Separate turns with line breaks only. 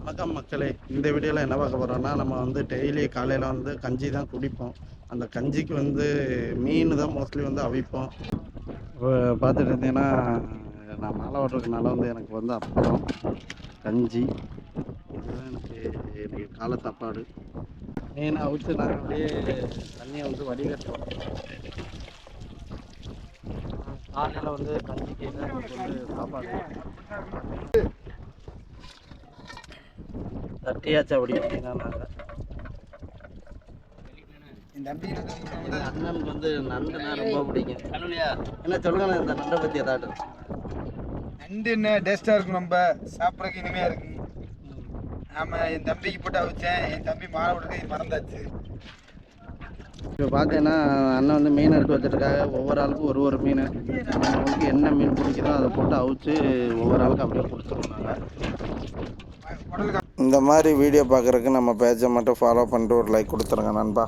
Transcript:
வணக்கம் மக்களே. இந்த வீடியோவில் என்ன பார்க்க போகிறோன்னா, நம்ம வந்து டெய்லி காலையில் வந்து கஞ்சி தான் குடிப்போம். அந்த கஞ்சிக்கு வந்து மீன் தான் மோஸ்ட்லி வந்து அவிப்போம். இப்போ பார்த்துட்டு இருந்தீங்கன்னா, நான் மாலை ஓட்டுறதுனால வந்து எனக்கு வந்து அப்பளம், கஞ்சி இதுதான் எனக்கு காலை சாப்பாடு. மீனை அவிச்சு நாங்கள் அப்படியே தண்ணியை வந்து வடிகட்டுறோம். காலையில் வந்து கஞ்சிக்கு தான் எனக்கு வந்து சாப்பாடு தட்டியாச்சு. அப்படி அப்படின்னா எங்கள் அண்ணனுக்கு வந்து நண்டுனா ரொம்ப பிடிக்கும். என்ன சொல்லுங்க, இந்த நண்டை பற்றி ஏதாட்டும்.
நண்டு என்ன டேஸ்ட்டாக இருக்கும், நம்ம சாப்பிட்றதுக்கு இனிமையாக இருக்கும். ஆமாம், என் தம்பிக்கு போட்டு அவிச்சேன். என் தம்பி மாலை விட்டுட்டு இது மறந்தாச்சு.
இப்போ பார்த்தீங்கன்னா அண்ணன் வந்து மீன் எடுத்து வச்சுருக்காங்க. ஒவ்வொரு ஆளுக்கும் ஒரு மீன், அவங்களுக்கு என்ன மீன் பிடிக்குதோ அதை போட்டு அவிச்சு ஒவ்வொரு ஆளுக்கும் அப்படியே கொடுத்துருவோம் நாங்கள். இந்த மாதிரி வீடியோ பார்க்குறதுக்கு நம்ம பேஜை மட்டும் ஃபாலோ பண்ணிட்டு ஒரு லைக் கொடுத்துருங்க நண்பா.